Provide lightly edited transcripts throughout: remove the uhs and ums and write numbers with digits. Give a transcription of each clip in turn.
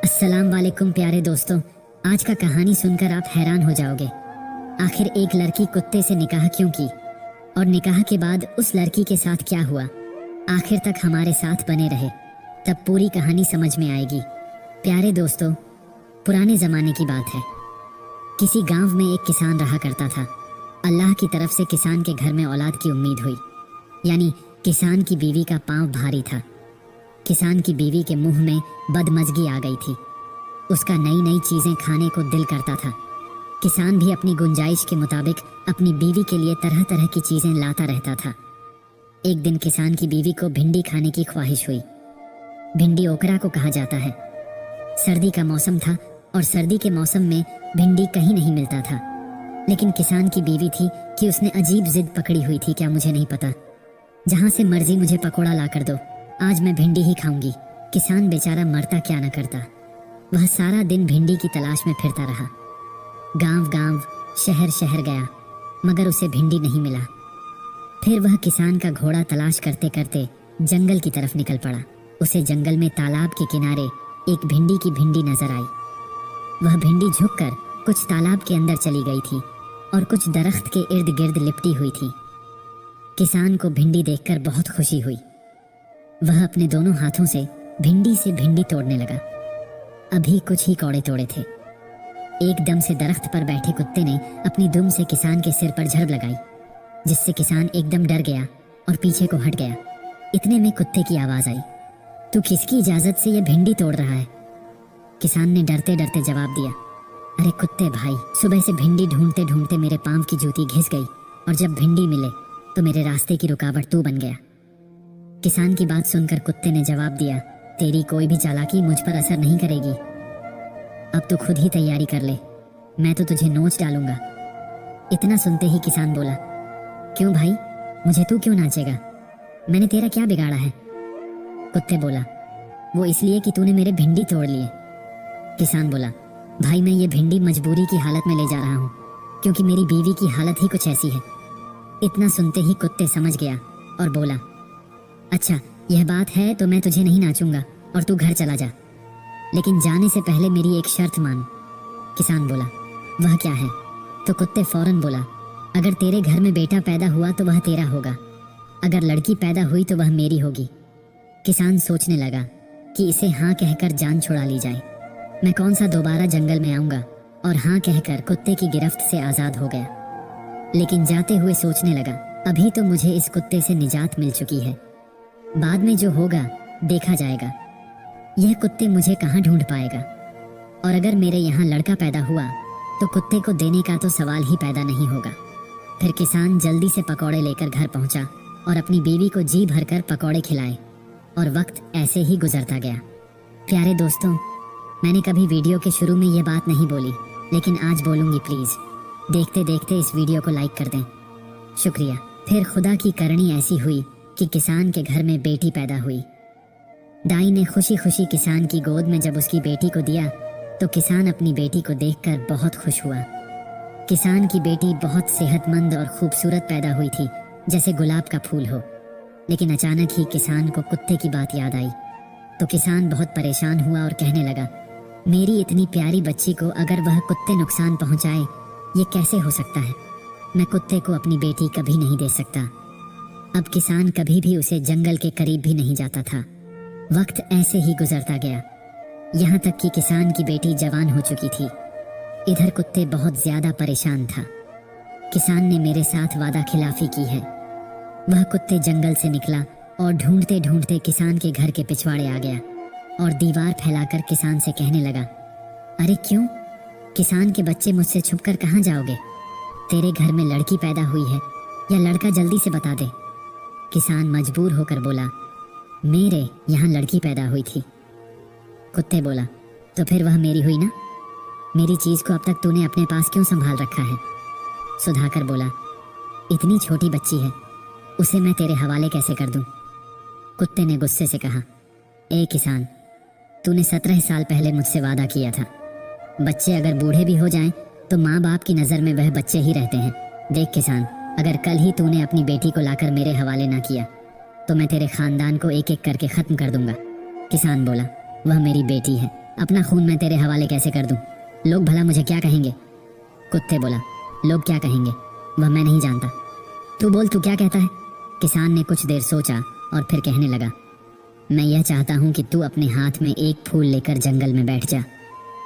अस्सलाम वालेकुम प्यारे दोस्तों, आज का कहानी सुनकर आप हैरान हो जाओगे। आखिर एक लड़की कुत्ते से निकाह क्यों की और निकाह के बाद उस लड़की के साथ क्या हुआ। आखिर तक हमारे साथ बने रहे, तब पूरी कहानी समझ में आएगी। प्यारे दोस्तों, पुराने ज़माने की बात है। किसी गांव में एक किसान रहा करता था। अल्लाह की तरफ से किसान के घर में औलाद की उम्मीद हुई, यानी किसान की बीवी का पांव भारी था। किसान की बीवी के मुंह में बदमजगी आ गई थी। उसका नई नई चीज़ें खाने को दिल करता था। किसान भी अपनी गुंजाइश के मुताबिक अपनी बीवी के लिए तरह तरह की चीज़ें लाता रहता था। एक दिन किसान की बीवी को भिंडी खाने की ख्वाहिश हुई। भिंडी ओकरा को कहा जाता है। सर्दी का मौसम था और सर्दी के मौसम में भिंडी कहीं नहीं मिलता था। लेकिन किसान की बीवी थी कि उसने अजीब जिद पकड़ी हुई थी, क्या मुझे नहीं पता, जहाँ से मर्जी मुझे पकोड़ा ला कर दो, आज मैं भिंडी ही खाऊंगी। किसान बेचारा मरता क्या न करता। वह सारा दिन भिंडी की तलाश में फिरता रहा। गांव गांव, शहर शहर गया, मगर उसे भिंडी नहीं मिला। फिर वह किसान का घोड़ा तलाश करते करते जंगल की तरफ निकल पड़ा। उसे जंगल में तालाब के किनारे एक भिंडी की भिंडी नजर आई। वह भिंडी झुककर कुछ तालाब के अंदर चली गई थी और कुछ दरख्त के इर्द गिर्द लिपटी हुई थी। किसान को भिंडी देखकर बहुत खुशी हुई। वह अपने दोनों हाथों से भिंडी तोड़ने लगा। अभी कुछ ही कौड़े तोड़े थे, एकदम से दरख्त पर बैठे कुत्ते ने अपनी दुम से किसान के सिर पर झड़प लगाई, जिससे किसान एकदम डर गया और पीछे को हट गया। इतने में कुत्ते की आवाज आई, तू किसकी इजाजत से ये भिंडी तोड़ रहा है? किसान ने डरते डरते जवाब दिया, अरे कुत्ते भाई, सुबह से भिंडी ढूंढते ढूंढते मेरे पांव की जूती घिस गई और जब भिंडी मिले तो मेरे रास्ते की रुकावट तू बन गया। किसान की बात सुनकर कुत्ते ने जवाब दिया, तेरी कोई भी चालाकी मुझ पर असर नहीं करेगी। अब तू खुद ही तैयारी कर ले, मैं तो तुझे नोच डालूंगा। इतना सुनते ही किसान बोला, क्यों भाई, मुझे तू क्यों नाचेगा? मैंने तेरा क्या बिगाड़ा है? कुत्ते बोला, वो इसलिए कि तूने मेरे भिंडी तोड़ लिए। किसान बोला, भाई मैं ये भिंडी मजबूरी की हालत में ले जा रहा हूँ, क्योंकि मेरी बीवी की हालत ही कुछ ऐसी है। इतना सुनते ही कुत्ते समझ गया और बोला, अच्छा यह बात है तो मैं तुझे नहीं नाचूंगा और तू घर चला जा, लेकिन जाने से पहले मेरी एक शर्त मान। किसान बोला, वह क्या है? तो कुत्ते फौरन बोला, अगर तेरे घर में बेटा पैदा हुआ तो वह तेरा होगा, अगर लड़की पैदा हुई तो वह मेरी होगी। किसान सोचने लगा कि इसे हाँ कहकर जान छुड़ा ली जाए। मैं कौन सा दोबारा जंगल में आऊंगा, और हाँ कहकर कुत्ते की गिरफ्त से आजाद हो गया। लेकिन जाते हुए सोचने लगा, अभी तो मुझे इस कुत्ते से निजात मिल चुकी है, बाद में जो होगा देखा जाएगा। यह कुत्ते मुझे कहाँ ढूंढ पाएगा, और अगर मेरे यहाँ लड़का पैदा हुआ तो कुत्ते को देने का तो सवाल ही पैदा नहीं होगा। फिर किसान जल्दी से पकौड़े लेकर घर पहुंचा और अपनी बीवी को जी भरकर पकौड़े खिलाए, और वक्त ऐसे ही गुजरता गया। प्यारे दोस्तों, मैंने कभी वीडियो के शुरू में यह बात नहीं बोली, लेकिन आज बोलूंगी। प्लीज देखते देखते इस वीडियो को लाइक कर दें, शुक्रिया। फिर खुदा की करनी ऐसी हुई कि किसान के घर में बेटी पैदा हुई। दाई ने खुशी खुशी किसान की गोद में जब उसकी बेटी को दिया तो किसान अपनी बेटी को देखकर बहुत खुश हुआ। किसान की बेटी बहुत सेहतमंद और खूबसूरत पैदा हुई थी, जैसे गुलाब का फूल हो। लेकिन अचानक ही किसान को कुत्ते की बात याद आई, तो किसान बहुत परेशान हुआ और कहने लगा, मेरी इतनी प्यारी बच्ची को अगर वह कुत्ते नुकसान पहुंचाए, ये कैसे हो सकता है? मैं कुत्ते को अपनी बेटी कभी नहीं दे सकता। अब किसान कभी भी उसे जंगल के करीब भी नहीं जाता था। वक्त ऐसे ही गुजरता गया, यहाँ तक कि किसान की बेटी जवान हो चुकी थी। इधर कुत्ते बहुत ज्यादा परेशान था। किसान ने मेरे साथ वादा खिलाफी की है। वह कुत्ते जंगल से निकला और ढूंढते ढूंढते किसान के घर के पिछवाड़े आ गया और दीवार फैलाकर किसान से कहने लगा, अरे क्यों किसान के बच्चे, मुझसे छुपकर कहाँ जाओगे? तेरे घर में लड़की पैदा हुई है या लड़का, जल्दी से बता दे। किसान मजबूर होकर बोला, मेरे यहाँ लड़की पैदा हुई थी। कुत्ते बोला, तो फिर वह मेरी हुई ना? मेरी चीज को अब तक तूने अपने पास क्यों संभाल रखा है? सुधाकर बोला, इतनी छोटी बच्ची है, उसे मैं तेरे हवाले कैसे कर दूं? कुत्ते ने गुस्से से कहा, ए किसान, तूने 17 साल पहले मुझसे वादा किया था, बच्चे अगर बूढ़े भी हो जाएं तो माँ बाप की नजर में वह बच्चे ही रहते हैं। देख किसान, अगर कल ही तूने अपनी बेटी को लाकर मेरे हवाले ना किया तो मैं तेरे खानदान को एक एक करके खत्म कर दूंगा। किसान बोला, वह मेरी बेटी है, अपना खून मैं तेरे हवाले कैसे कर दूं? लोग भला मुझे क्या कहेंगे? कुत्ते बोला, लोग क्या कहेंगे वह मैं नहीं जानता, तू बोल तू क्या कहता है? किसान ने कुछ देर सोचा और फिर कहने लगा, मैं यह चाहता हूँ कि तू अपने हाथ में एक फूल लेकर जंगल में बैठ जा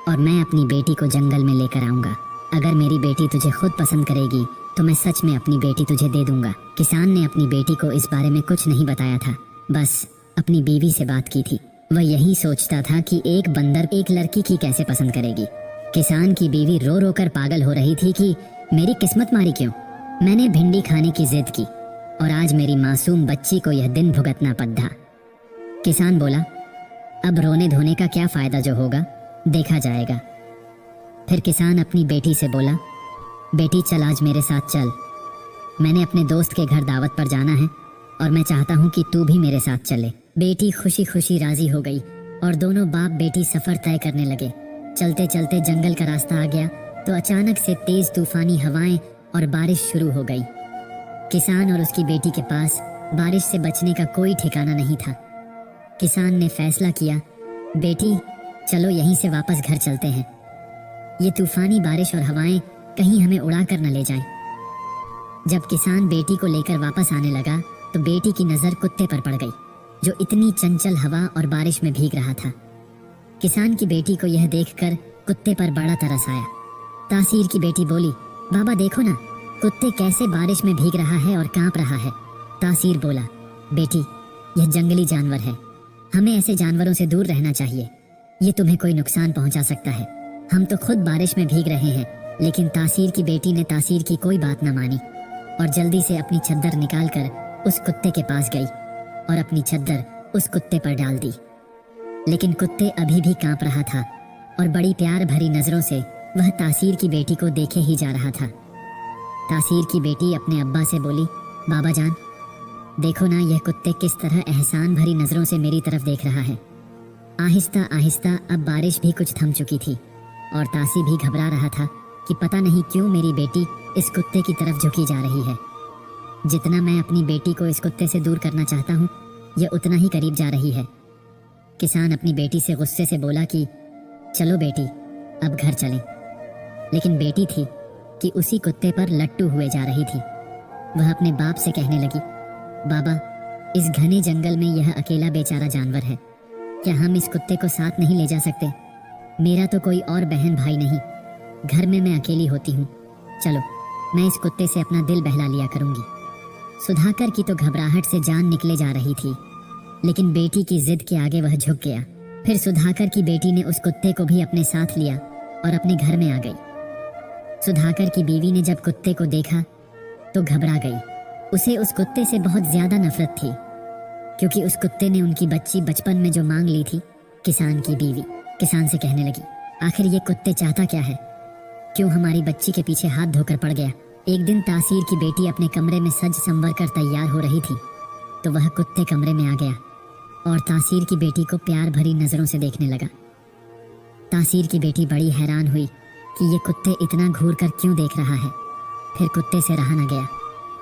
और मैं अपनी बेटी को जंगल में लेकर आऊंगा। अगर मेरी बेटी तुझे खुद पसंद करेगी तो मैं सच में अपनी बेटी तुझे दे दूंगा। किसान ने अपनी बेटी को इस बारे में कुछ नहीं बताया था, बस अपनी बीवी से बात की थी। वह यही सोचता था कि एक बंदर एक लड़की की कैसे पसंद करेगी। किसान की बीवी रो रो कर पागल हो रही थी कि मेरी किस्मत मारी क्यों, मैंने भिंडी खाने की जिद की और आज मेरी मासूम बच्ची को यह दिन भुगतना पड़ा। किसान बोला, अब रोने धोने का क्या फायदा, जो होगा देखा जाएगा। फिर किसान अपनी बेटी से बोला, बेटी चल आज मेरे साथ चल, मैंने अपने दोस्त के घर दावत पर जाना है और मैं चाहता हूँ कि तू भी मेरे साथ चले। बेटी खुशी खुशी राजी हो गई और दोनों बाप बेटी सफर तय करने लगे। चलते चलते जंगल का रास्ता आ गया तो अचानक से तेज तूफानी हवाएं और बारिश शुरू हो गई। किसान और उसकी बेटी के पास बारिश से बचने का कोई ठिकाना नहीं था। किसान ने फैसला किया, बेटी चलो यहीं से वापस घर चलते हैं, ये तूफानी बारिश और हवाएं कहीं हमें उड़ा कर न ले जाएं। जब किसान बेटी को लेकर वापस आने लगा तो बेटी की नजर कुत्ते पर पड़ गई, जो इतनी चंचल हवा और बारिश में भीग रहा था। किसान की बेटी को यह देखकर कुत्ते पर बड़ा तरस आया। तासीर की बेटी बोली, बाबा देखो ना, कुत्ते कैसे बारिश में भीग रहा है और कांप रहा है। तासीर बोला, बेटी यह जंगली जानवर है, हमें ऐसे जानवरों से दूर रहना चाहिए, ये तुम्हें कोई नुकसान पहुंचा सकता है। हम तो खुद बारिश में भीग रहे हैं। लेकिन तासीर की बेटी ने तासीर की कोई बात न मानी और जल्दी से अपनी चद्दर निकालकर उस कुत्ते के पास गई और अपनी चद्दर उस कुत्ते पर डाल दी। लेकिन कुत्ते अभी भी कांप रहा था और बड़ी प्यार भरी नजरों से वह तासीर की बेटी को देखे ही जा रहा था। तासीर की बेटी अपने अब्बा से बोली, बाबा जान देखो ना, यह कुत्ते किस तरह एहसान भरी नजरों से मेरी तरफ देख रहा है। आहिस्ता आहिस्ता अब बारिश भी कुछ थम चुकी थी और तासी भी घबरा रहा था कि पता नहीं क्यों मेरी बेटी इस कुत्ते की तरफ झुकी जा रही है। जितना मैं अपनी बेटी को इस कुत्ते से दूर करना चाहता हूँ, यह उतना ही करीब जा रही है। किसान अपनी बेटी से गुस्से से बोला कि चलो बेटी अब घर चलें। लेकिन बेटी थी कि उसी कुत्ते पर लट्टू हुए जा रही थी। वह अपने बाप से कहने लगी, बाबा इस घने जंगल में यह अकेला बेचारा जानवर है, क्या हम इस कुत्ते को साथ नहीं ले जा सकते? मेरा तो कोई और बहन भाई नहीं, घर में मैं अकेली होती हूँ, चलो मैं इस कुत्ते से अपना दिल बहला लिया करूंगी। सुधाकर की तो घबराहट से जान निकले जा रही थी, लेकिन बेटी की जिद के आगे वह झुक गया। फिर सुधाकर की बेटी ने उस कुत्ते को भी अपने साथ लिया और अपने घर में आ गई। सुधाकर की बीवी ने जब कुत्ते को देखा तो घबरा गई। उसे उस कुत्ते से बहुत ज्यादा नफरत थी, क्योंकि उस कुत्ते ने उनकी बच्ची बचपन में जो मांग ली थी। किसान की बीवी किसान से कहने लगी, आखिर ये कुत्ते चाहता क्या है? क्यों हमारी बच्ची के पीछे हाथ धोकर पड़ गया? एक दिन तासीर की बेटी अपने कमरे में सज संवर कर तैयार हो रही थी तो वह कुत्ते कमरे में आ गया और तासीर की बेटी को प्यार भरी नजरों से देखने लगा। तासीर की बेटी बड़ी हैरान हुई कि ये कुत्ते इतना घूर कर क्यों देख रहा है। फिर कुत्ते से रहा न गया।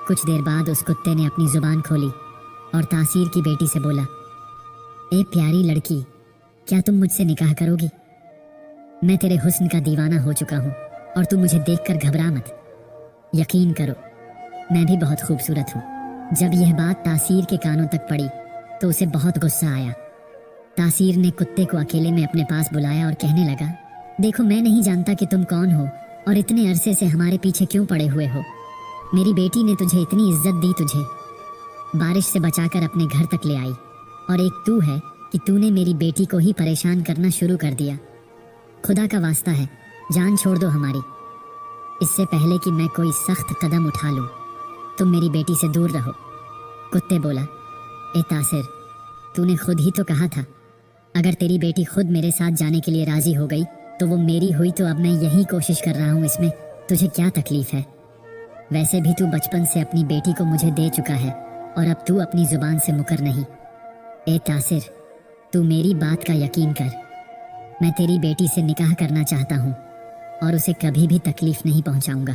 कुछ देर बाद उस कुत्ते ने अपनी जुबान खोली और तासीर की बेटी से बोला, ए प्यारी लड़की, क्या तुम मुझसे निकाह करोगी? मैं तेरे हुस्न का दीवाना हो चुका हूँ और तू मुझे देखकर घबरा मत। यकीन करो मैं भी बहुत खूबसूरत हूँ। जब यह बात तासीर के कानों तक पड़ी तो उसे बहुत गुस्सा आया। तासीर ने कुत्ते को अकेले में अपने पास बुलाया और कहने लगा, देखो मैं नहीं जानता कि तुम कौन हो और इतने अरसे से हमारे पीछे क्यों पड़े हुए हो। मेरी बेटी ने तुझे इतनी इज्जत दी, तुझे बारिश से बचाकर अपने घर तक ले आई, और एक तू है कि तूने मेरी बेटी को ही परेशान करना शुरू कर दिया। खुदा का वास्ता है, जान छोड़ दो हमारी, इससे पहले कि मैं कोई सख्त कदम उठा लूं। तुम मेरी बेटी से दूर रहो। कुत्ते बोला, ए तासिर, तूने खुद ही तो कहा था अगर तेरी बेटी खुद मेरे साथ जाने के लिए राजी हो गई तो वो मेरी हुई, तो अब मैं यही कोशिश कर रहा हूँ, इसमें तुझे क्या तकलीफ है? वैसे भी तू बचपन से अपनी बेटी को मुझे दे चुका है और अब तू अपनी जुबान से मुकर नहीं। ए तासिर, तू मेरी बात का यकीन कर, मैं तेरी बेटी से निकाह करना चाहता हूँ और उसे कभी भी तकलीफ नहीं पहुँचाऊंगा।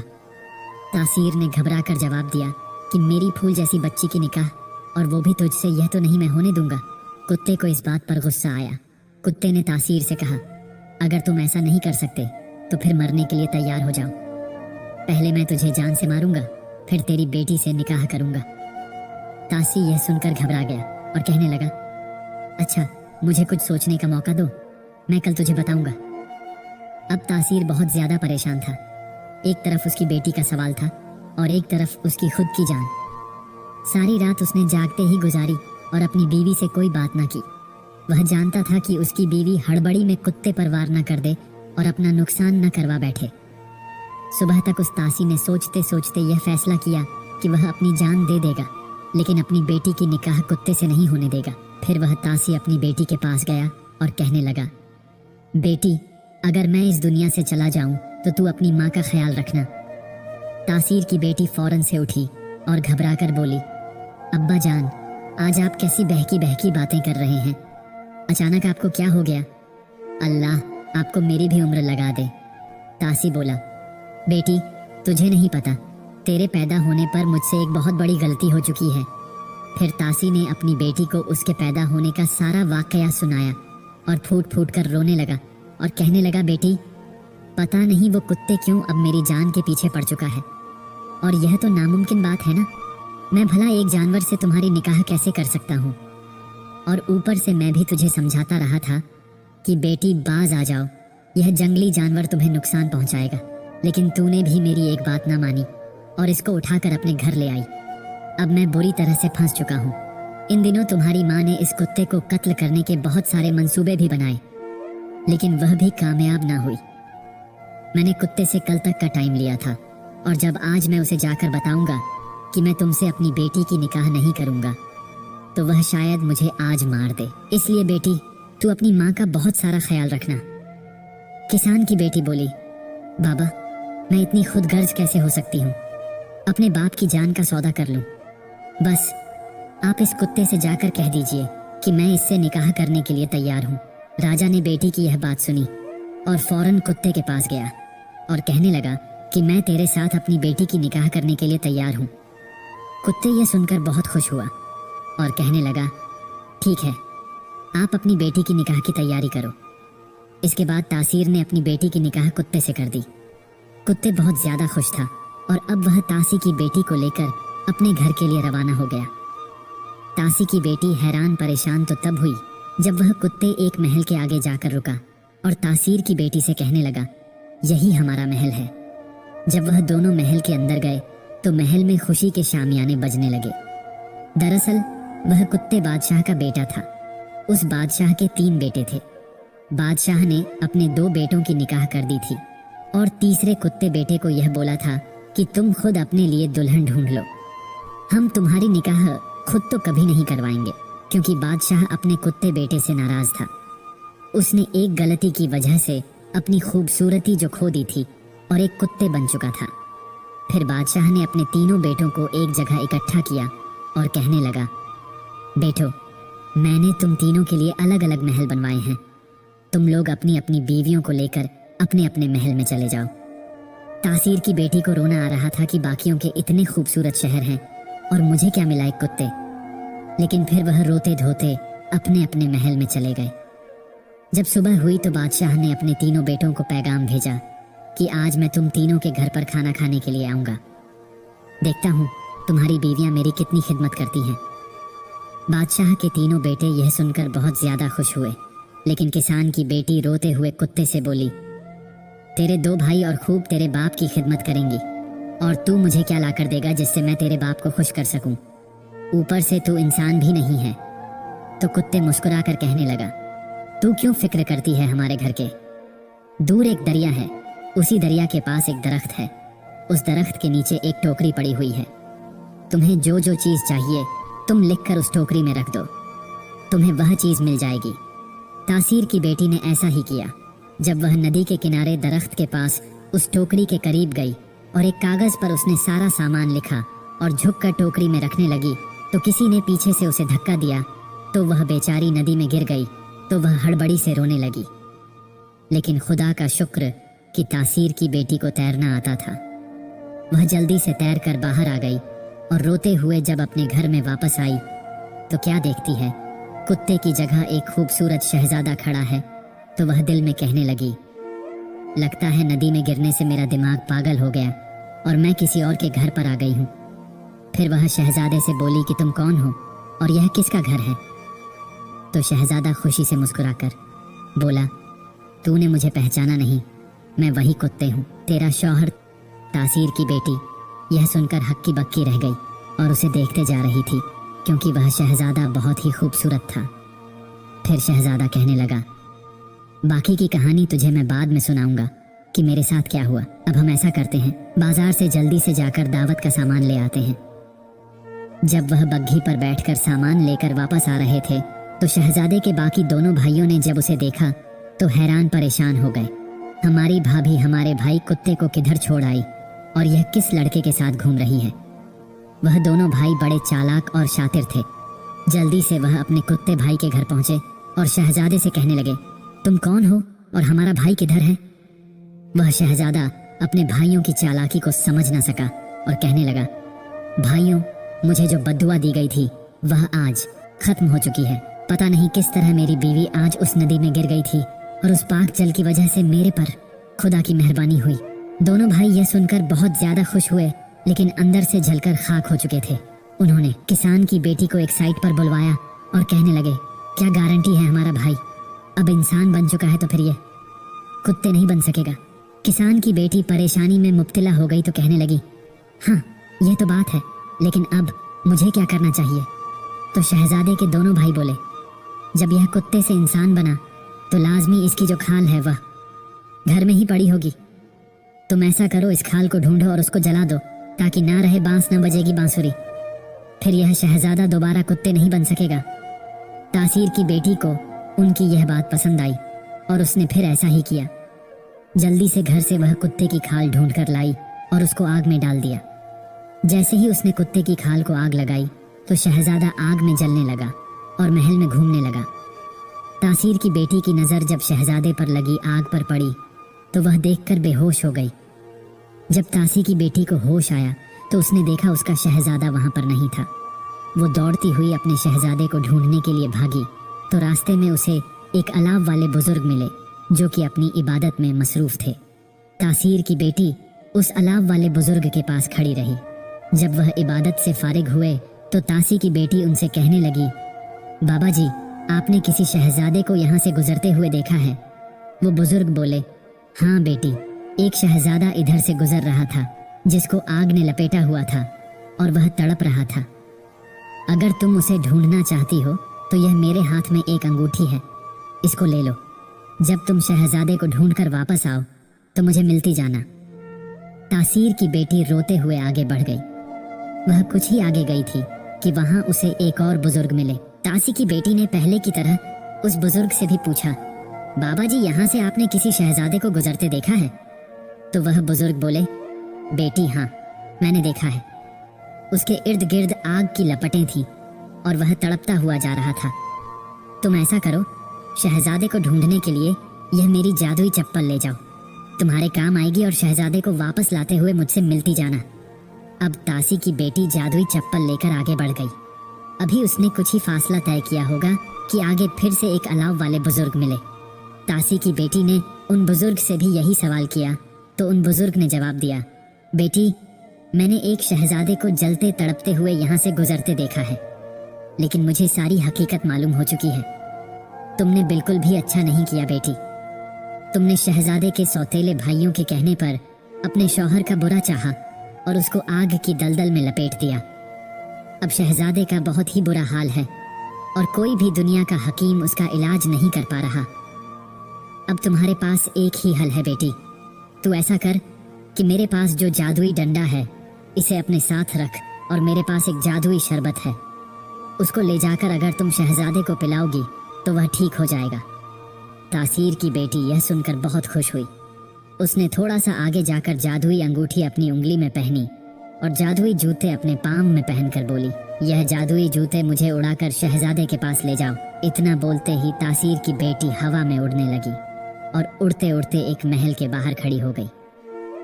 तासीर ने घबरा कर जवाब दिया कि मेरी फूल जैसी बच्ची की निकाह, और वो भी तुझसे, यह तो नहीं मैं होने दूंगा। कुत्ते को इस बात पर गुस्सा आया। कुत्ते ने तासीर से कहा, अगर तुम ऐसा नहीं कर सकते तो फिर मरने के लिए तैयार हो जाओ। पहले मैं तुझे जान से मारूंगा, फिर तेरी बेटी से निकाह करूंगा। तासी यह सुनकर घबरा गया और कहने लगा, अच्छा मुझे कुछ सोचने का मौका दो, मैं कल तुझे बताऊंगा। अब तासीर बहुत ज्यादा परेशान था। एक तरफ उसकी बेटी का सवाल था और एक तरफ उसकी खुद की जान। सारी रात उसने जागते ही गुजारी और अपनी बीवी से कोई बात ना की। वह जानता था कि उसकी बीवी हड़बड़ी में कुत्ते पर वार न कर दे और अपना नुकसान न करवा बैठे। सुबह तक उस तासी ने सोचते सोचते यह फैसला किया कि वह अपनी जान दे देगा, लेकिन अपनी बेटी की निकाह कुत्ते से नहीं होने देगा। फिर वह तासी अपनी बेटी के पास गया और कहने लगा, बेटी अगर मैं इस दुनिया से चला जाऊं तो तू अपनी माँ का ख्याल रखना। तासीर की बेटी फौरन से उठी और घबरा कर बोली, अब्बा जान, आज आप कैसी बहकी बहकी बातें कर रहे हैं? अचानक आपको क्या हो गया? अल्लाह आपको मेरी भी उम्र लगा दे। तासी बोला, बेटी तुझे नहीं पता, तेरे पैदा होने पर मुझसे एक बहुत बड़ी गलती हो चुकी है। फिर तासी ने अपनी बेटी को उसके पैदा होने का सारा वाकया सुनाया और फूट फूट कर रोने लगा और कहने लगा, बेटी पता नहीं वो कुत्ते क्यों अब मेरी जान के पीछे पड़ चुका है, और यह तो नामुमकिन बात है ना। मैं भला एक जानवर से तुम्हारी निकाह कैसे कर सकता हूँ? और ऊपर से मैं भी तुझे समझाता रहा था कि बेटी बाज आ जाओ, यह जंगली जानवर तुम्हें नुकसान पहुंचाएगा, लेकिन तूने भी मेरी एक बात ना मानी और इसको उठाकर अपने घर ले आई। अब मैं बुरी तरह से फंस चुका हूँ। इन दिनों तुम्हारी माँ ने इस कुत्ते को कत्ल करने के बहुत सारे मंसूबे भी बनाए, लेकिन वह भी कामयाब ना हुई। मैंने कुत्ते से कल तक का टाइम लिया था, और जब आज मैं उसे जाकर बताऊंगा कि मैं तुमसे अपनी बेटी की निकाह नहीं करूंगा, तो वह शायद मुझे आज मार दे। इसलिए बेटी तू अपनी माँ का बहुत सारा ख्याल रखना। किसान की बेटी बोली, बाबा मैं इतनी खुद गर्ज कैसे हो सकती हूँ? अपने बाप की जान का सौदा कर लूं। बस आप इस कुत्ते से जाकर कह दीजिए कि मैं इससे निकाह करने के लिए तैयार हूँ। राजा ने बेटी की यह बात सुनी और फौरन कुत्ते के पास गया और कहने लगा कि मैं तेरे साथ अपनी बेटी की निकाह करने के लिए तैयार हूँ। कुत्ते यह सुनकर बहुत खुश हुआ और कहने लगा, ठीक है, आप अपनी बेटी की निकाह की तैयारी करो। इसके बाद तासीर ने अपनी बेटी की निकाह कुत्ते से कर दी। कुत्ते बहुत ज्यादा खुश था और अब वह तासी की बेटी को लेकर अपने घर के लिए रवाना हो गया। तासी की बेटी हैरान परेशान तो तब हुई जब वह कुत्ते एक महल के आगे जाकर रुका और तासीर की बेटी से कहने लगा, यही हमारा महल है। जब वह दोनों महल के अंदर गए तो महल में खुशी के शामियाने बजने लगे। दरअसल वह कुत्ते बादशाह का बेटा था। उस बादशाह के 3 बेटे थे। बादशाह ने अपने 2 बेटों की निकाह कर दी थी और तीसरे कुत्ते बेटे को यह बोला था कि तुम खुद अपने लिए दुल्हन ढूंढ लो, हम तुम्हारी निकाह खुद तो कभी नहीं करवाएंगे, क्योंकि बादशाह अपने कुत्ते बेटे से नाराज था। उसने एक गलती की वजह से अपनी खूबसूरती जो खो दी थी और एक कुत्ते बन चुका था। फिर बादशाह ने अपने तीनों बेटों को एक जगह इकट्ठा किया और कहने लगा, बेटो मैंने तुम तीनों के लिए अलग अलग महल बनवाए हैं, तुम लोग अपनी अपनी बीवियों को लेकर अपने अपने महल में चले जाओ। तासीर की बेटी को रोना आ रहा था कि बाकियों के इतने खूबसूरत शहर हैं और मुझे क्या मिला एक कुत्ते, लेकिन फिर वह रोते धोते अपने अपने महल में चले गए। जब सुबह हुई तो बादशाह ने अपने तीनों बेटों को पैगाम भेजा कि आज मैं तुम तीनों के घर पर खाना खाने के लिए आऊंगा, देखता हूँ तुम्हारी बीवियां मेरी कितनी खिदमत करती हैं। बादशाह के तीनों बेटे यह सुनकर बहुत ज्यादा खुश हुए, लेकिन किसान की बेटी रोते हुए कुत्ते से बोली, तेरे 2 भाई और खूब तेरे बाप की खिदमत करेंगी, और तू मुझे क्या लाकर देगा जिससे मैं तेरे बाप को खुश कर सकूं? ऊपर से तू इंसान भी नहीं है। तो कुत्ते मुस्कुरा कर कहने लगा, तू क्यों फिक्र करती है हमारे घर के? दूर एक दरिया है, उसी दरिया के पास एक दरख्त है, उस दरख्त के नीचे एक टोकरी पड़ी हुई है। तुम्हें जो जो चीज चाहिए तुम लिखकर उस टोकरी में रख दो, तुम्हें वह चीज मिल जाएगी। तासीर की बेटी ने ऐसा ही किया। जब वह नदी के किनारे दरख्त के पास उस टोकरी के करीब गई और एक कागज पर उसने सारा सामान लिखा और झुककर टोकरी में रखने लगी, तो किसी ने पीछे से उसे धक्का दिया तो वह बेचारी नदी में गिर गई। तो वह हड़बड़ी से रोने लगी, लेकिन खुदा का शुक्र कि तासीर की बेटी को तैरना आता था। वह जल्दी से तैर कर बाहर आ गई और रोते हुए जब अपने घर में वापस आई तो क्या देखती है, कुत्ते की जगह एक खूबसूरत शहजादा खड़ा है तो वह दिल में कहने लगी, लगता है नदी में गिरने से मेरा दिमाग पागल हो गया और मैं किसी और के घर पर आ गई हूँ। फिर वह शहजादे से बोली कि तुम कौन हो और यह किसका घर है? तो शहजादा खुशी से मुस्कुराकर बोला, तूने मुझे पहचाना नहीं, मैं वही कुत्ते हूँ, तेरा शौहर तासीर की बेटी। यह सुनकर हक्की बक्की रह गई और उसे देखते जा रही थी, क्योंकि वह शहजादा बहुत ही खूबसूरत था। फिर शहजादा कहने लगा, बाकी की कहानी तुझे मैं बाद में सुनाऊंगा कि मेरे साथ क्या हुआ। अब हम ऐसा करते हैं, बाजार से जल्दी से जाकर दावत का सामान ले आते हैं। जब वह बग्घी पर बैठकर सामान लेकर वापस आ रहे थे तो शहजादे के बाकी दोनों भाइयों ने जब उसे देखा तो हैरान परेशान हो गए। हमारी भाभी हमारे भाई कुत्ते को किधर छोड़ आई और यह किस लड़के के साथ घूम रही है? वह दोनों भाई बड़े चालाक और शातिर थे। जल्दी से वह अपने कुत्ते भाई के घर पहुंचे और शहजादे से कहने लगे, तुम कौन हो और हमारा भाई किधर है? वह शहजादा अपने भाइयों की चालाकी को समझ न सका और कहने लगा, भाइयों, मुझे जो बद्दुआ दी गई थी वह आज खत्म हो चुकी है। पता नहीं किस तरह मेरी बीवी आज उस नदी में गिर गई थी और उस पाक जल की वजह से मेरे पर खुदा की मेहरबानी हुई। दोनों भाई यह सुनकर बहुत ज्यादा खुश हुए, लेकिन अंदर से जलकर खाक हो चुके थे। उन्होंने किसान की बेटी को एक साइड पर बुलवाया और कहने लगे, क्या गारंटी है हमारा भाई अब इंसान बन चुका है तो फिर ये कुत्ते नहीं बन सकेगा? किसान की बेटी परेशानी में मुब्तला हो गई तो कहने लगी, हाँ यह तो बात है, लेकिन अब मुझे क्या करना चाहिए? तो शहजादे के दोनों भाई बोले, जब यह कुत्ते से इंसान बना तो लाजमी इसकी जो खाल है वह घर में ही पड़ी होगी। तुम ऐसा करो, इस खाल को ढूंढो और उसको जला दो, ताकि ना रहे बांस न बजेगी बांसुरी। फिर यह शहजादा दोबारा कुत्ते नहीं बन सकेगा। तासीर की बेटी को उनकी यह बात पसंद आई और उसने फिर ऐसा ही किया। जल्दी से घर से वह कुत्ते की खाल ढूंढ कर लाई और उसको आग में डाल दिया। जैसे ही उसने कुत्ते की खाल को आग लगाई तो शहजादा आग में जलने लगा और महल में घूमने लगा। तासीर की बेटी की नज़र जब शहजादे पर लगी आग पर पड़ी तो वह देखकर बेहोश हो गई। जब तासी की बेटी को होश आया तो उसने देखा उसका शहजादा वहां पर नहीं था। वो दौड़ती हुई अपने शहजादे को ढूंढने के लिए भागी तो रास्ते में उसे एक अलाव वाले बुजुर्ग मिले जो कि अपनी इबादत में मसरूफ थे। तासीर की बेटी उस अलाव वाले बुजुर्ग के पास खड़ी रही। जब वह इबादत से फारिग हुए तो तासी की बेटी उनसे कहने लगी, बाबा जी, आपने किसी शहजादे को यहाँ से गुजरते हुए देखा है? वो बुजुर्ग बोले, हाँ बेटी, एक शहजादा इधर से गुजर रहा था जिसको आग ने लपेटा हुआ था और वह तड़प रहा था। अगर तुम उसे ढूंढना चाहती हो तो यह मेरे हाथ में एक अंगूठी है, इसको ले लो। जब तुम शहजादे को ढूंढकर वापस आओ तो मुझे मिलती जाना। तासीर की बेटी रोते हुए आगे बढ़ गई। वह कुछ ही आगे गई थी कि वहां उसे एक और बुजुर्ग मिले। तासी की बेटी ने पहले की तरह उस बुजुर्ग से भी पूछा, बाबा जी, यहाँ से आपने किसी शहजादे को गुजरते देखा है? तो वह बुजुर्ग बोले, बेटी हाँ, मैंने देखा है। उसके इर्द गिर्द आग की लपटें थीं और वह तड़पता हुआ जा रहा था। तुम ऐसा करो, शहजादे को ढूंढने के लिए यह मेरी जादुई चप्पल ले जाओ, तुम्हारे काम आएगी और शहजादे को वापस लाते हुए मुझसे मिलती जाना। अब तासी की बेटी जादुई चप्पल लेकर आगे बढ़ गई। अभी उसने कुछ ही फासला तय किया होगा कि आगे फिर से एक अलाव वाले बुजुर्ग मिले। तासी की बेटी ने उन बुजुर्ग से भी यही सवाल किया तो उन बुजुर्ग ने जवाब दिया, बेटी, मैंने एक शहजादे को जलते तड़पते हुए यहाँ से गुजरते देखा है, लेकिन मुझे सारी हकीकत मालूम हो चुकी है। तुमने बिल्कुल भी अच्छा नहीं किया बेटी। तुमने शहजादे के सौतेले भाइयों के कहने पर अपने शौहर का बुरा चाहा और उसको आग की दलदल में लपेट दिया। अब शहजादे का बहुत ही बुरा हाल है और कोई भी दुनिया का हकीम उसका इलाज नहीं कर पा रहा। अब तुम्हारे पास एक ही हल है बेटी। तू ऐसा कर कि मेरे पास जो जादुई डंडा है इसे अपने साथ रख और मेरे पास एक जादुई शरबत है, उसको ले जाकर अगर तुम शहजादे को पिलाओगी तो वह ठीक हो जाएगा। तासीर की बेटी यह सुनकर बहुत खुश हुई। उसने थोड़ा सा आगे जाकर जादुई अंगूठी अपनी उंगली में पहनी और जादुई जूते अपने पाँव में पहनकर बोली, यह जादुई जूते मुझे उड़ाकर शहजादे के पास ले जाओ। इतना बोलते ही तासीर की बेटी हवा में उड़ने लगी और उड़ते उड़ते एक महल के बाहर खड़ी हो गई।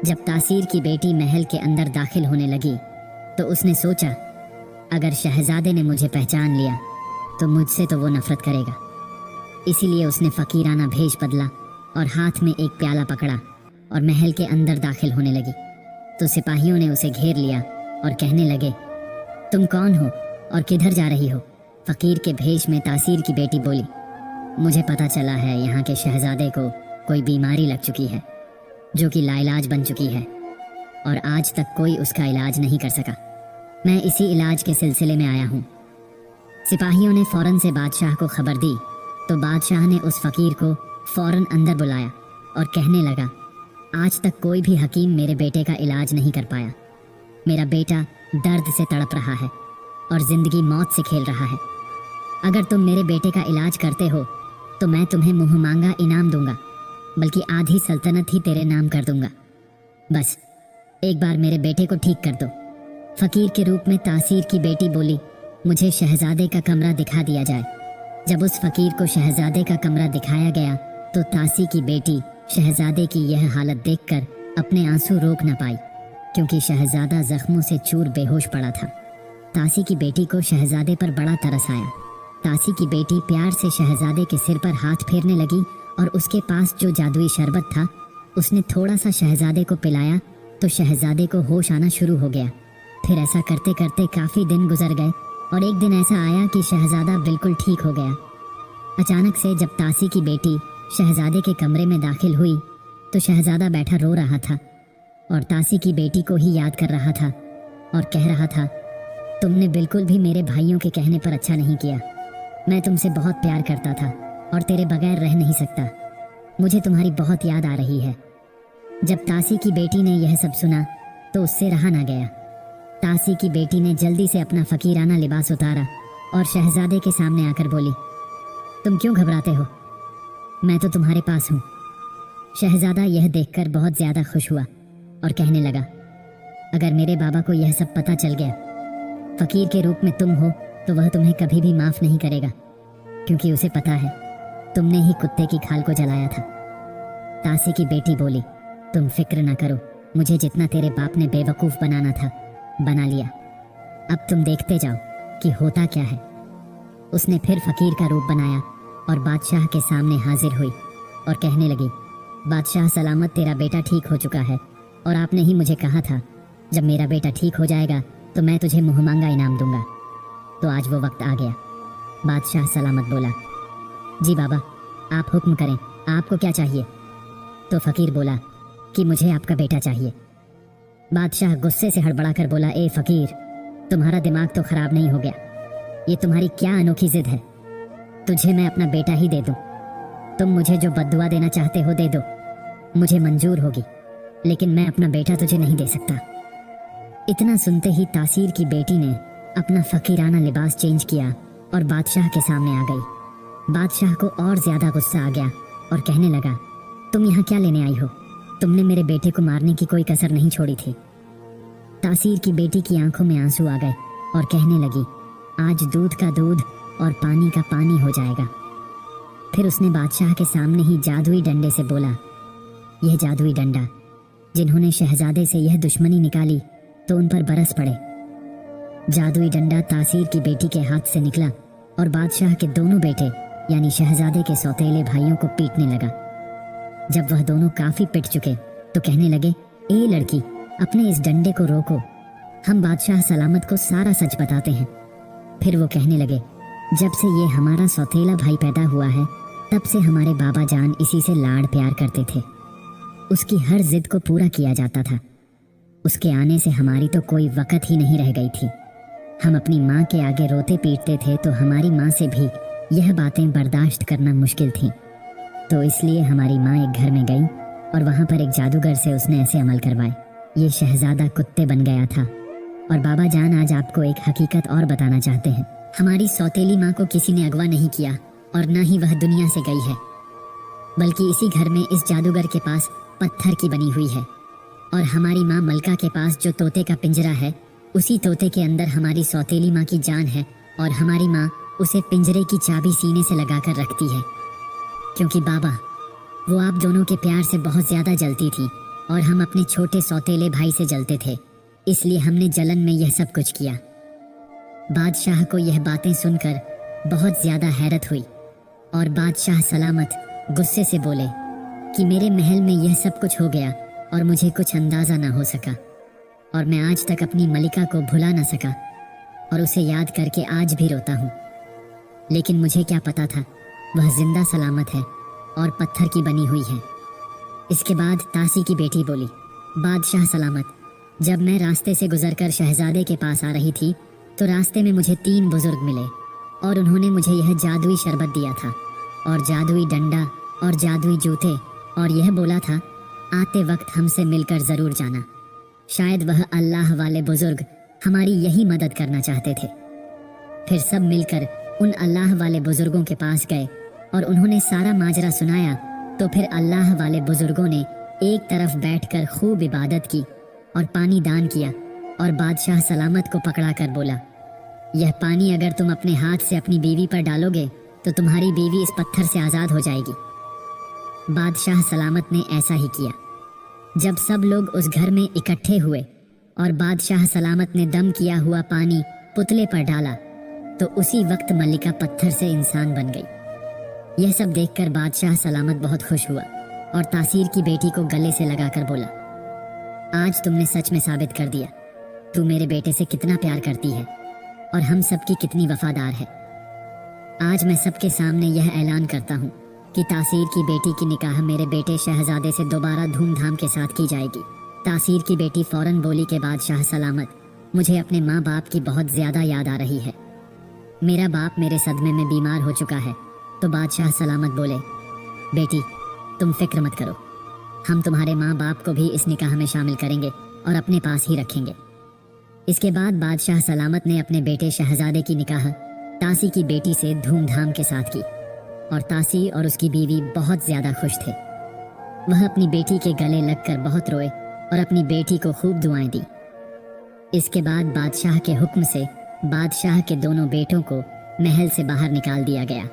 जब तासीर की बेटी महल के अंदर दाखिल होने लगी तो उसने सोचा, अगर शहजादे ने मुझे पहचान लिया तो मुझसे तो वो नफरत करेगा। इसीलिए उसने फकीराना भेष बदला और हाथ में एक प्याला पकड़ा और महल के अंदर दाखिल होने लगी। तो सिपाहियों ने उसे घेर लिया और कहने लगे, तुम कौन हो और किधर जा रही हो? फकीर के भेष में तासीर की बेटी बोली, मुझे पता चला है यहाँ के शहजादे को कोई बीमारी लग चुकी है जो कि लाइलाज बन चुकी है और आज तक कोई उसका इलाज नहीं कर सका। मैं इसी इलाज के सिलसिले में आया हूँ। सिपाहियों ने फौरन से बादशाह को खबर दी तो बादशाह ने उस फकीर को फौरन अंदर बुलाया और कहने लगा, आज तक कोई भी हकीम मेरे बेटे का इलाज नहीं कर पाया। मेरा बेटा दर्द से तड़प रहा है और जिंदगी मौत से खेल रहा है। अगर तुम मेरे बेटे का इलाज करते हो तो मैं तुम्हें मुंह मांगा इनाम दूंगा, बल्कि आधी सल्तनत ही तेरे नाम कर दूंगा। बस एक बार मेरे बेटे को ठीक कर दो। फकीर के रूप में तासीर की बेटी बोली, मुझे शहजादे का कमरा दिखा दिया जाए। जब उस फकीर को शहजादे का कमरा दिखाया गया तो तासी की बेटी शहजादे की यह हालत देखकर अपने आंसू रोक न पाई, क्योंकि शहजादा जख्मों से चूर बेहोश पड़ा था। तासी की बेटी को शहजादे पर बड़ा तरस आया। तासी की बेटी प्यार से शहजादे के सिर पर हाथ फेरने लगी और उसके पास जो जादुई शरबत था उसने थोड़ा सा शहजादे को पिलाया तो शहजादे को होश आना शुरू हो गया। फिर ऐसा करते करते काफ़ी दिन गुजर गए और एक दिन ऐसा आया कि शहजादा बिल्कुल ठीक हो गया। अचानक से जब तासी की बेटी शहजादे के कमरे में दाखिल हुई तो शहजादा बैठा रो रहा था और तासी की बेटी को ही याद कर रहा था और कह रहा था, तुमने बिल्कुल भी मेरे भाइयों के कहने पर अच्छा नहीं किया। मैं तुमसे बहुत प्यार करता था और तेरे बगैर रह नहीं सकता। मुझे तुम्हारी बहुत याद आ रही है। जब तासी की बेटी ने यह सब सुना तो उससे रहा ना गया। तासी की बेटी ने जल्दी से अपना फकीराना लिबास उतारा और शहजादे के सामने आकर बोली, तुम क्यों घबराते हो? मैं तो तुम्हारे पास हूँ। शहजादा यह देखकर बहुत ज़्यादा खुश हुआ और कहने लगा, अगर मेरे बाबा को यह सब पता चल गया, फकीर के रूप में तुम हो, तो वह तुम्हें कभी भी माफ़ नहीं करेगा, क्योंकि उसे पता है तुमने ही कुत्ते की खाल को जलाया था। तासी की बेटी बोली, तुम फिक्र ना करो, मुझे जितना तेरे बाप ने बेवकूफ़ बनाना था बना लिया। अब तुम देखते जाओ कि होता क्या है। उसने फिर फकीर का रूप बनाया और बादशाह के सामने हाजिर हुई और कहने लगी, बादशाह सलामत, तेरा बेटा ठीक हो चुका है और आपने ही मुझे कहा था जब मेरा बेटा ठीक हो जाएगा तो मैं तुझे मुँह मांगा इनाम दूंगा। तो आज वो वक्त आ गया। बादशाह सलामत बोला, जी बाबा, आप हुक्म करें, आपको क्या चाहिए? तो फकीर बोला कि मुझे आपका बेटा चाहिए। बादशाह गुस्से से हड़बड़ा कर बोला, ए फकीर, तुम्हारा दिमाग तो खराब नहीं हो गया? ये तुम्हारी क्या अनोखी जिद है? तुझे मैं अपना बेटा ही दे दूं। तुम मुझे जो बद्दुआ देना चाहते हो दे दो, मुझे मंजूर होगी, लेकिन मैं अपना बेटा तुझे नहीं दे सकता। इतना सुनते ही तासीर की बेटी ने अपना फकीराना लिबास चेंज किया और बादशाह के सामने आ गई। बादशाह को और ज्यादा गुस्सा आ गया और कहने लगा, तुम यहाँ क्या लेने आई हो? तुमने मेरे बेटे को मारने की कोई कसर नहीं छोड़ी थी। तासीर की बेटी की आंखों में आंसू आ गए और कहने लगी, आज दूध का दूध और पानी का पानी हो जाएगा। फिर उसने बादशाह के सामने ही जादुई डंडे से बोला, यह जादुई डंडा, जिन्होंने शहजादे से यह दुश्मनी निकाली तो उन पर बरस पड़े। जादुई डंडा तासीर की बेटी के हाथ से निकला और बादशाह के दोनों बेटे यानी शहजादे के सौतेले भाइयों को पीटने लगा। जब वह दोनों काफी पिट चुके तो कहने लगे, ए लड़की, अपने इस डंडे को रोको, हम बादशाह सलामत को सारा सच बताते हैं। फिर वो कहने लगे, जब से ये हमारा सौतेला भाई पैदा हुआ है तब से हमारे बाबा जान इसी से लाड़ प्यार करते थे। उसकी हर जिद को पूरा किया जाता था। उसके आने से हमारी तो कोई वक़्त ही नहीं रह गई थी। हम अपनी माँ के आगे रोते पीटते थे तो हमारी माँ से भी यह बातें बर्दाश्त करना मुश्किल थी। तो इसलिए हमारी माँ एक घर में गई और वहाँ पर एक जादूगर से उसने ऐसे अमल करवाए। ये शहजादा कुत्ते बन गया था। और बाबा जान आज आपको एक हकीकत और बताना चाहते हैं। हमारी सौतेली माँ को किसी ने अगवा नहीं किया और न ही वह दुनिया से गई है, बल्कि इसी घर में इस जादूगर के पास पत्थर की बनी हुई है। और हमारी माँ मलका के पास जो तोते का पिंजरा है, उसी तोते के अंदर हमारी सौतेली माँ की जान है और हमारी माँ उसे पिंजरे की चाबी सीने से लगाकर रखती है। क्योंकि बाबा, वो आप दोनों के प्यार से बहुत ज़्यादा जलती थी और हम अपने छोटे सौतेले भाई से जलते थे, इसलिए हमने जलन में यह सब कुछ किया। बादशाह को यह बातें सुनकर बहुत ज़्यादा हैरत हुई और बादशाह सलामत गुस्से से बोले कि मेरे महल में यह सब कुछ हो गया और मुझे कुछ अंदाज़ा ना हो सका, और मैं आज तक अपनी मलिका को भुला ना सका और उसे याद करके आज भी रोता हूँ। लेकिन मुझे क्या पता था वह जिंदा सलामत है और पत्थर की बनी हुई है। इसके बाद तासी की बेटी बोली, बादशाह सलामत, जब मैं रास्ते से गुजरकर शहजादे के पास आ रही थी तो रास्ते में मुझे 3 बुजुर्ग मिले और उन्होंने मुझे यह जादुई शरबत दिया था और जादुई डंडा और जादुई जूते, और यह बोला था आते वक्त हमसे मिलकर ज़रूर जाना। शायद वह अल्लाह वाले बुजुर्ग हमारी यही मदद करना चाहते थे। फिर सब मिलकर उन अल्लाह वाले बुजुर्गों के पास गए और उन्होंने सारा माजरा सुनाया। तो फिर अल्लाह वाले बुजुर्गों ने एक तरफ बैठकर खूब इबादत की और पानी दान किया और बादशाह सलामत को पकड़ा कर बोला, यह पानी अगर तुम अपने हाथ से अपनी बीवी पर डालोगे तो तुम्हारी बीवी इस पत्थर से आज़ाद हो जाएगी। बादशाह सलामत ने ऐसा ही किया। जब सब लोग उस घर में इकट्ठे हुए और बादशाह सलामत ने दम किया हुआ पानी पुतले पर डाला तो उसी वक्त मल्लिका पत्थर से इंसान बन गई। यह सब देखकर बादशाह सलामत बहुत खुश हुआ और तासीर की बेटी को गले से लगाकर बोला, आज तुमने सच में साबित कर दिया तू मेरे बेटे से कितना प्यार करती है और हम सब की कितनी वफादार है। आज मैं सबके सामने यह ऐलान करता हूँ कि तासीर की बेटी की निकाह मेरे बेटे शहजादे से दोबारा धूमधाम के साथ की जाएगी। तासीर की बेटी फौरन बोली के बादशाह सलामत, मुझे अपने माँ बाप की बहुत ज़्यादा याद आ रही है। मेरा बाप मेरे सदमे में बीमार हो चुका है। तो बादशाह सलामत बोले, बेटी तुम फिक्र मत करो, हम तुम्हारे माँ बाप को भी इस निकाह में शामिल करेंगे और अपने पास ही रखेंगे। इसके बाद बादशाह सलामत ने अपने बेटे शहजादे की निकाह तासी की बेटी से धूमधाम के साथ की और तासी और उसकी बीवी बहुत ज़्यादा खुश थे। वह अपनी बेटी के गले लगकर बहुत रोए और अपनी बेटी को खूब दुआएं दी। इसके बाद बादशाह के हुक्म से बादशाह के दोनों बेटों को महल से बाहर निकाल दिया गया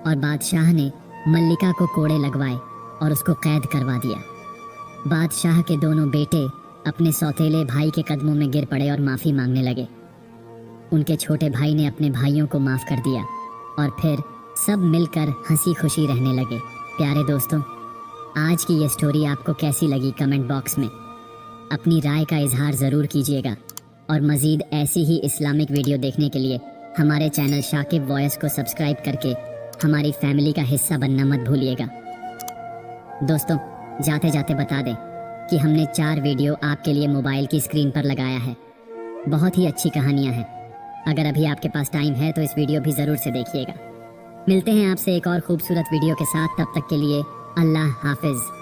और बादशाह ने मल्लिका को कोड़े लगवाए और उसको कैद करवा दिया। बादशाह के दोनों बेटे अपने सौतेले भाई के कदमों में गिर पड़े और माफ़ी मांगने लगे। उनके छोटे भाई ने अपने भाइयों को माफ़ कर दिया और फिर सब मिलकर हंसी खुशी रहने लगे। प्यारे दोस्तों, आज की ये स्टोरी आपको कैसी लगी कमेंट बॉक्स में अपनी राय का इजहार ज़रूर कीजिएगा और मज़ीद ऐसी ही इस्लामिक वीडियो देखने के लिए हमारे चैनल शाकिब वॉइस को सब्सक्राइब करके हमारी फैमिली का हिस्सा बनना मत भूलिएगा। दोस्तों, जाते जाते बता दें कि हमने 4 वीडियो आपके लिए मोबाइल की स्क्रीन पर लगाया है। बहुत ही अच्छी कहानियां हैं। अगर अभी आपके पास टाइम है तो इस वीडियो भी ज़रूर से देखिएगा। मिलते हैं आपसे एक और खूबसूरत वीडियो के साथ, तब तक के लिए अल्लाह हाफिज़।